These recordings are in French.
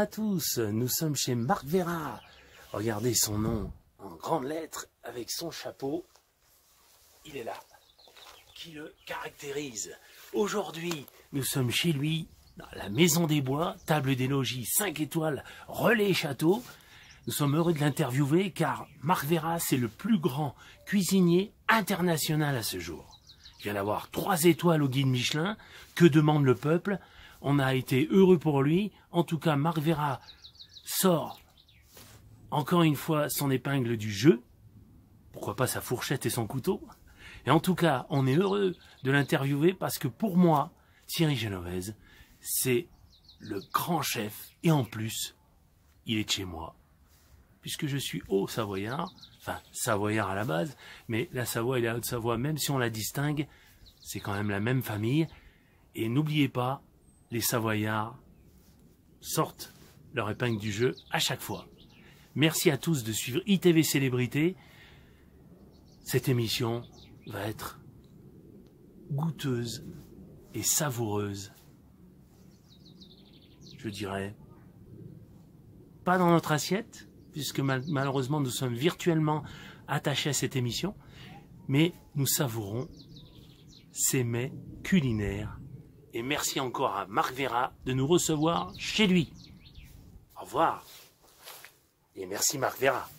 à tous, nous sommes chez Marc Veyrat. Regardez son nom en grandes lettres avec son chapeau. Il est là, qui le caractérise. Aujourd'hui, nous sommes chez lui, dans la Maison des Bois, table des logis 5 étoiles, relais château. Nous sommes heureux de l'interviewer car Marc Veyrat, c'est le plus grand cuisinier international à ce jour. Il vient d'avoir 3 étoiles au guide Michelin. Que demande le peuple? On a été heureux pour lui. En tout cas, Marc Veyrat sort encore une fois son épingle du jeu. Pourquoi pas sa fourchette et son couteau? Et en tout cas, on est heureux de l'interviewer parce que pour moi, Thierry Genovese, c'est le grand chef. Et en plus, il est de chez moi. Puisque je suis haut-savoyard, enfin savoyard à la base, mais la Savoie et la Haute-Savoie, même si on la distingue, c'est quand même la même famille. Et n'oubliez pas, les Savoyards sortent leur épingle du jeu à chaque fois. Merci à tous de suivre ITV Célébrité. Cette émission va être goûteuse et savoureuse. Je dirais, pas dans notre assiette, puisque malheureusement nous sommes virtuellement attachés à cette émission, mais nous savourons ces mets culinaires. Et merci encore à Marc Veyrat de nous recevoir chez lui. Au revoir. Et merci Marc Veyrat.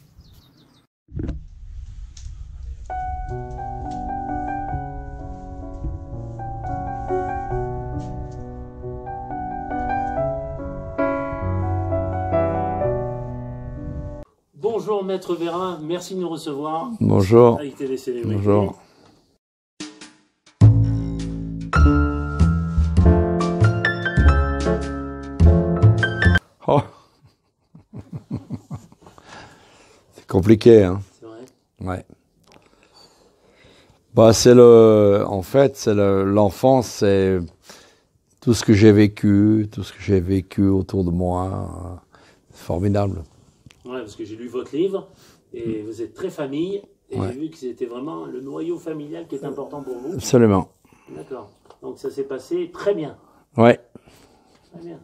Bonjour Maître Veyrat, merci de nous recevoir. Bonjour. Bonjour. Oh. C'est compliqué, hein. C'est vrai. Ouais. Bah, c'est en fait, c'est l'enfance, c'est tout ce que j'ai vécu, autour de moi. C'est formidable. Ouais, parce que j'ai lu votre livre et vous êtes très famille et Ouais. j'ai vu que c'était vraiment le noyau familial qui est important pour vous. Absolument. D'accord. Donc ça s'est passé très bien. Ouais. Très bien.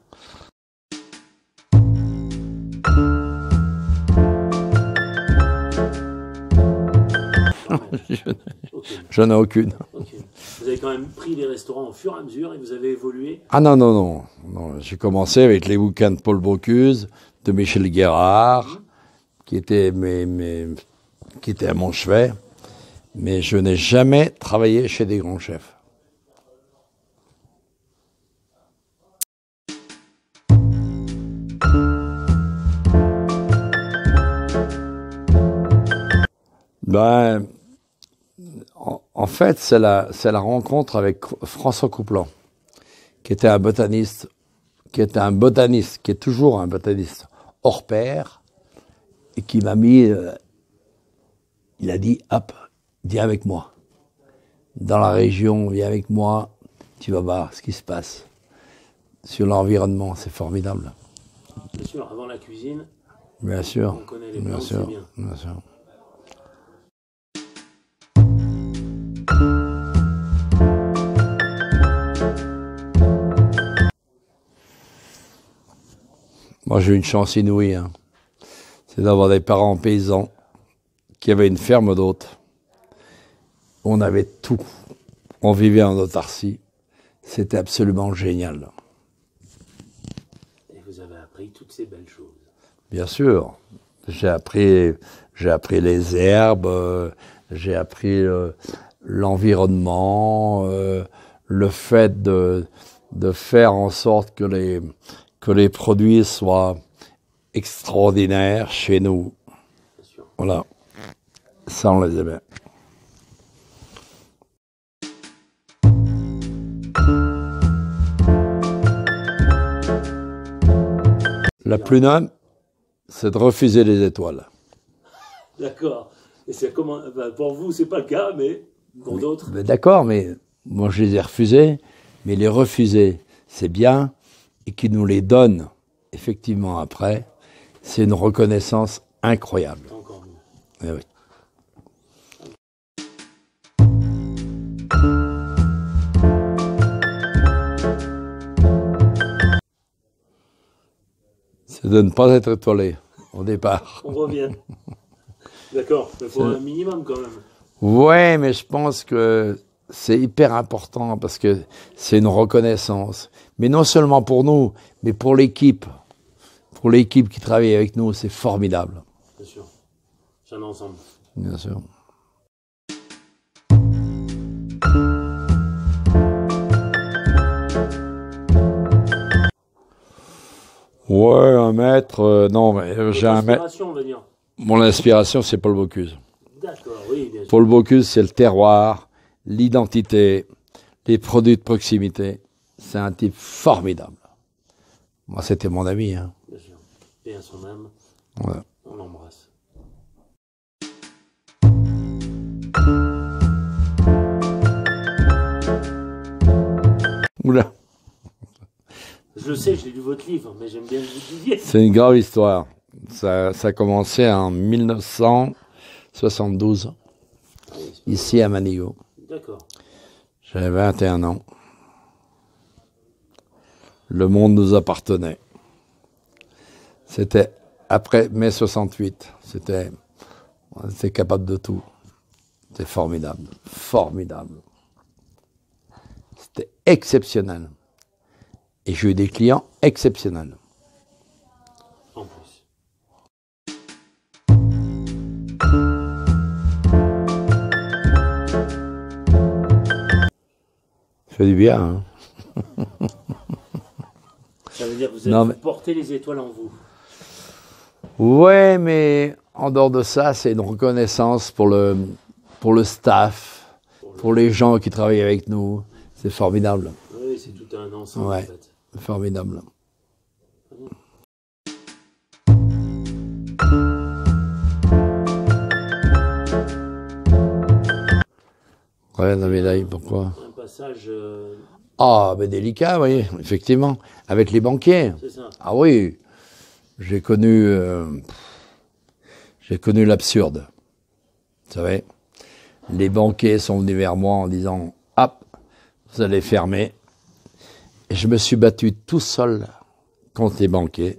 J'en ai aucune. Okay. Vous avez quand même pris les restaurants au fur et à mesure et vous avez évolué. Ah non. J'ai commencé avec les bouquins de Paul Bocuse, de Michel Guérard, qui étaient qui étaient à mon chevet, mais je n'ai jamais travaillé chez des grands chefs. Ben, en fait, c'est la rencontre avec François Coupland, qui était un botaniste, qui est toujours un botaniste hors pair, et qui m'a mis, il a dit, hop, viens avec moi. Dans la région, viens avec moi, tu vas voir ce qui se passe. Sur l'environnement, c'est formidable. Bien sûr, avant la cuisine, bien sûr, on connaît les plantes, c'est bien. Bien sûr. Moi, j'ai eu une chance inouïe, hein. C'est d'avoir des parents paysans qui avaient une ferme d'hôtes. On avait tout. On vivait en autarcie. C'était absolument génial. Et vous avez appris toutes ces belles choses. Bien sûr. J'ai appris les herbes, j'ai appris l'environnement, le fait de faire en sorte que les produits soient extraordinaires chez nous. Bien sûr. Voilà. Ça, on les aimait. La plus noble, c'est de refuser les étoiles. D'accord. Et c'est comment, pour vous, c'est pas le cas, mais pour d'autres. D'accord, mais moi je les ai refusées, mais les refuser, c'est bien, et qu'ils nous les donnent effectivement après, c'est une reconnaissance incroyable. Encore mieux. Eh oui. C'est de ne pas être étoilé au départ. On revient. D'accord, il faut un minimum quand même. Ouais, mais je pense que c'est hyper important parce que c'est une reconnaissance. Mais non seulement pour nous, mais pour l'équipe. Pour l'équipe qui travaille avec nous, c'est formidable. Bien sûr. C'est un ensemble. Bien sûr. Ouais, un maître, non, mais j'ai un maître. On va dire. Mon inspiration, c'est Paul Bocuse. D'accord, oui, bien sûr. Paul Bocuse, c'est le terroir, l'identité, les produits de proximité. C'est un type formidable. Moi, c'était mon ami. Hein. Bien sûr. Et à son âme, Ouais. on l'embrasse. Oula. Je le sais, j'ai lu votre livre, mais j'aime bien que vous le disiez. C'est une grave histoire. Ça a commencé en 1972, ici à Manigot. D'accord. J'avais 21 ans. Le monde nous appartenait. C'était après mai 68. On était capable de tout. C'était formidable. Formidable. C'était exceptionnel. Et j'ai eu des clients exceptionnels. En plus. Ça fait du bien, hein. Ça veut dire que vous portez les étoiles en vous. Ouais, mais en dehors de ça, c'est une reconnaissance pour le staff, pour les gens qui travaillent avec nous. C'est formidable. Oui, c'est tout un ensemble, Ouais, en fait. formidable. Ouais, la médaille, pourquoi? Un passage... Ah, ben délicat, oui, effectivement. Avec les banquiers. C'est ça. Ah oui, j'ai connu l'absurde. Vous savez, les banquiers sont venus vers moi en disant « Hop, vous allez fermer ». Et je me suis battu tout seul contre les banquiers.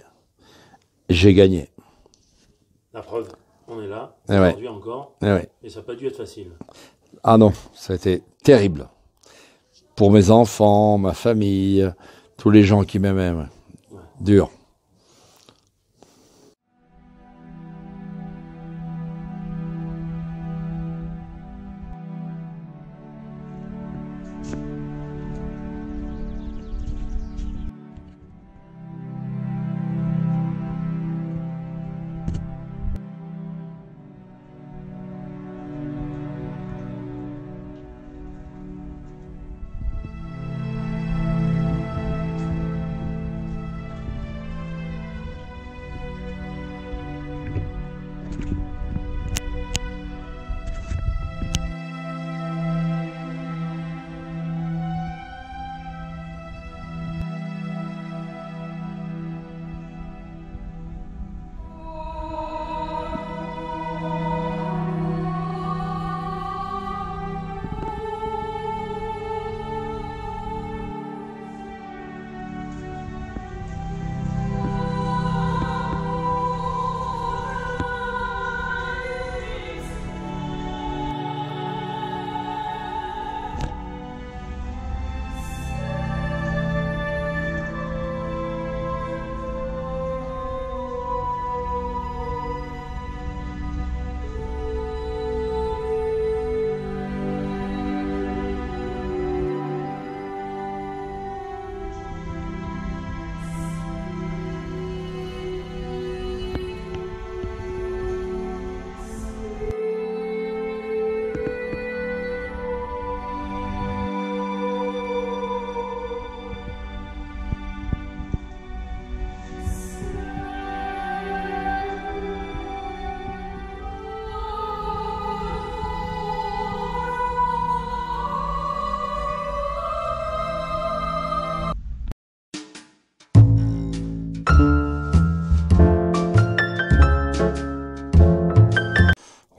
J'ai gagné. La preuve, on est là, Eh aujourd'hui encore, ouais. et ça n'a pas dû être facile. Ah non, ça a été terrible. Pour mes enfants, ma famille, tous les gens qui m'aimaient. Ouais. Dur.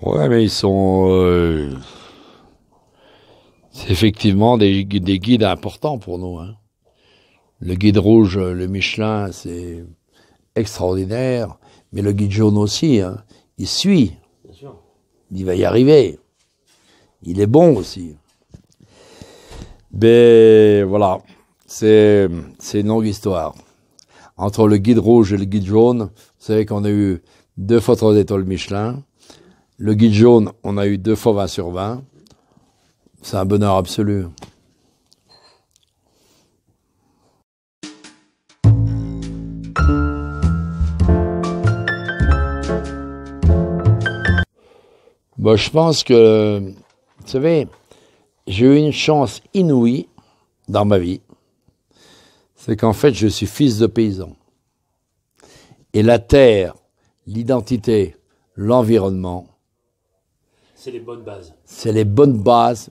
Ouais, mais ils sont... c'est effectivement des guides importants pour nous. Hein. Le guide rouge, le Michelin, c'est extraordinaire, mais le guide jaune aussi, hein, il suit, Bien sûr. il va y arriver. Il est bon aussi. Mais voilà, c'est une longue histoire. Entre le guide rouge et le guide jaune, vous savez qu'on a eu 2 fois 3 étoiles Michelin. Le guide jaune, on a eu 2 fois 20 sur 20. C'est un bonheur absolu. Bon, je pense que, vous savez, j'ai eu une chance inouïe dans ma vie. C'est qu'en fait, je suis fils de paysan. Et la terre, l'identité, l'environnement, C'est les bonnes bases. c'est les bonnes bases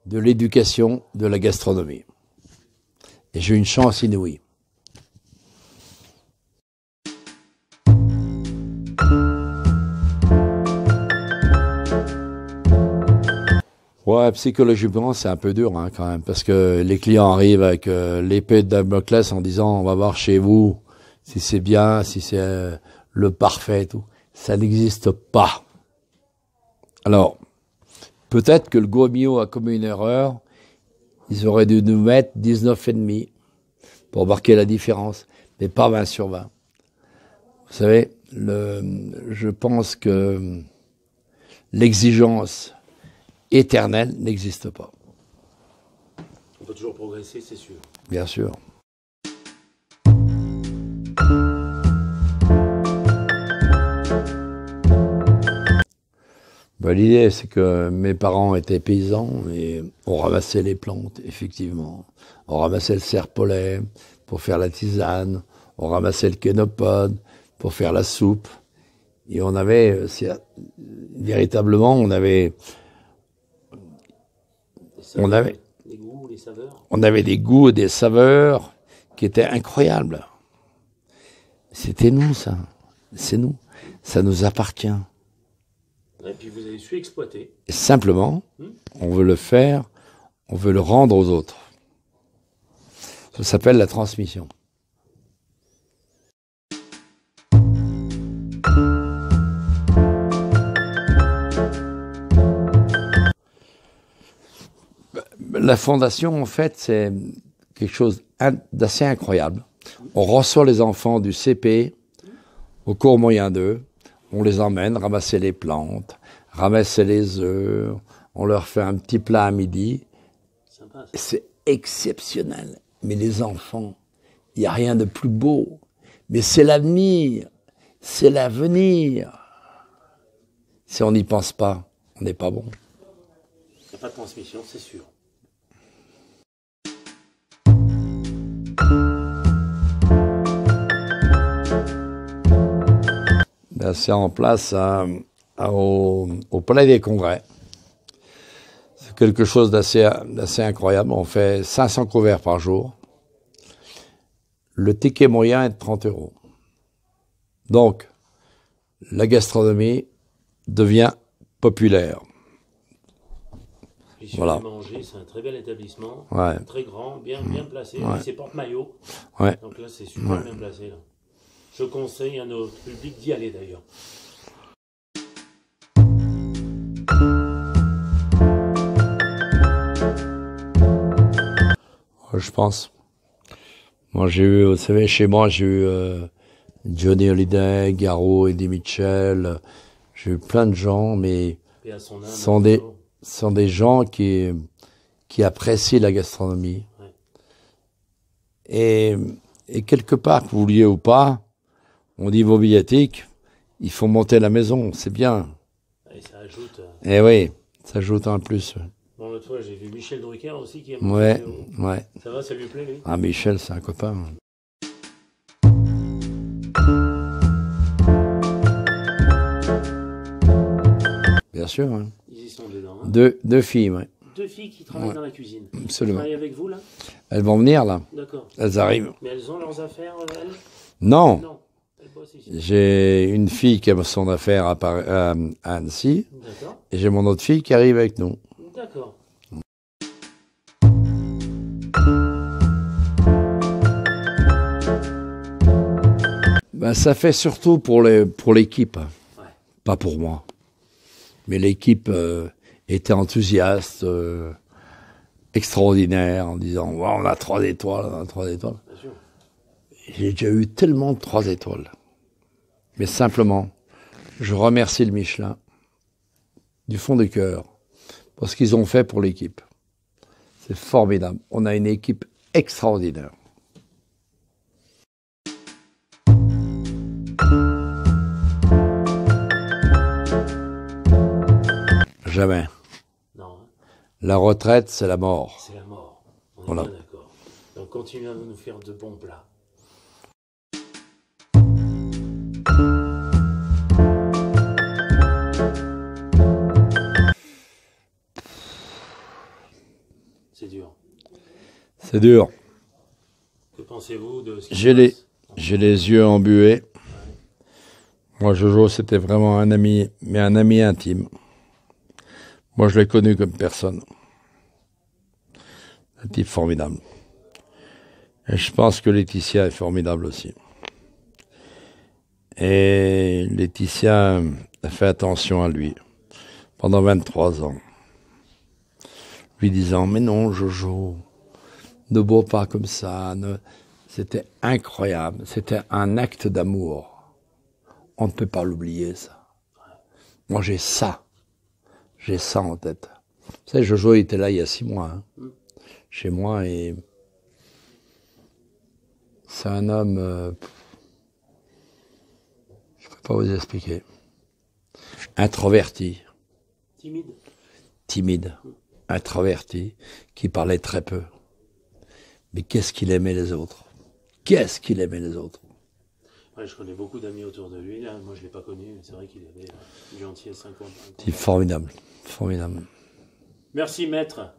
de l'éducation, de la gastronomie. Et j'ai eu une chance inouïe. Ouais, psychologiquement, c'est un peu dur hein, quand même, parce que les clients arrivent avec l'épée de Damoclès en disant on va voir chez vous si c'est bien, si c'est le parfait et tout. Ça n'existe pas. Alors, peut-être que le Gomio a commis une erreur. Ils auraient dû nous mettre 19,5 pour marquer la différence, mais pas 20 sur 20. Vous savez, je pense que l'exigence éternelle n'existe pas. On peut toujours progresser, c'est sûr. Bien sûr. Ben, l'idée, c'est que mes parents étaient paysans et on ramassait les plantes, effectivement. On ramassait le serpolet pour faire la tisane, on ramassait le kénopode pour faire la soupe. Et on avait, véritablement, on avait les goûts, les saveurs. On avait des goûts et des saveurs qui étaient incroyables. C'était nous, ça. C'est nous. Ça nous appartient. Et puis vous avez su exploiter. Et simplement, on veut le faire, on veut le rendre aux autres. Ça s'appelle la transmission. La fondation, en fait, c'est quelque chose d'assez incroyable. On reçoit les enfants du CP au cours moyen 2, on les emmène ramasser les plantes, ramasser les œufs, on leur fait un petit plat à midi. C'est exceptionnel. Mais les enfants, il n'y a rien de plus beau. Mais c'est l'avenir, c'est l'avenir. Si on n'y pense pas, on n'est pas bon. Il n'y a pas de transmission, c'est sûr. Ben, c'est en place au Palais des Congrès. C'est quelque chose d'assez incroyable. On fait 500 couverts par jour. Le ticket moyen est de 30 €. Donc, la gastronomie devient populaire. Puis si Voilà. vous voulez manger, c'est un très bel établissement, Ouais. très grand, bien placé. Ouais. C'est porte-maillot. Ouais. Donc là, c'est super bien placé. Là. Je conseille à notre public d'y aller d'ailleurs. Je pense. Moi, j'ai eu, vous savez, chez moi, j'ai eu Johnny Hallyday, Garou, Eddie Mitchell. J'ai eu plein de gens, mais Et à son âme, sont des gens qui apprécient la gastronomie. Ouais. Et quelque part, que vous vouliez ou pas, on dit vos billetiques, il faut monter la maison, c'est bien. Et ça ajoute. Et oui, ça ajoute un plus. Bon, l'autre fois, j'ai vu Michel Drucker aussi qui aime Ouais, beaucoup. ouais. Ça va, ça lui plaît, lui? Ah, Michel, c'est un copain. Bien sûr, hein. Ils y sont dedans. Hein. Deux filles, ouais. 2 filles qui travaillent dans la cuisine. Elles Absolument. travaillent avec vous, là? Elles vont venir, là. D'accord. Elles arrivent. Mais elles ont leurs affaires, elles? Non. Non. Elles bossent ici. J'ai une fille qui a son affaire à Annecy. D'accord. Et j'ai mon autre fille qui arrive avec nous. D'accord. Ben, ça fait surtout pour l'équipe, Ouais. pas pour moi. Mais l'équipe était enthousiaste, extraordinaire, en disant wow, on a 3 étoiles, on a 3 étoiles. Bien sûr. J'ai déjà eu tellement de 3 étoiles. Mais simplement, je remercie le Michelin du fond du cœur pour ce qu'ils ont fait pour l'équipe. C'est formidable. On a une équipe extraordinaire. Jamais. Non, hein. La retraite, c'est la mort. C'est la mort. On est Voilà. bien d'accord. Donc continuez à nous faire de bons plats. C'est dur. C'est dur. Que pensez-vous de ce qui J'ai se les, passe? j'ai les yeux embués. Moi, Jojo, c'était vraiment un ami, mais un ami intime. Moi, je l'ai connu comme personne. Un type formidable. Et je pense que Laetitia est formidable aussi. Et Laetitia a fait attention à lui pendant 23 ans. Lui disant, mais non, Jojo, ne bois pas comme ça. C'était incroyable. C'était un acte d'amour. On ne peut pas l'oublier, ça. Moi, j'ai ça. J'ai ça en tête. Vous savez, Jojo était là il y a 6 mois, hein, chez moi, et c'est un homme, je ne peux pas vous expliquer, introverti, Timide. timide, introverti, qui parlait très peu. Mais qu'est-ce qu'il aimait les autres? Qu'est-ce qu'il aimait les autres? Ouais, je connais beaucoup d'amis autour de lui. Là. Moi, je ne l'ai pas connu, mais c'est vrai qu'il avait une gentillesse incroyable. C'est formidable, formidable. Merci, maître.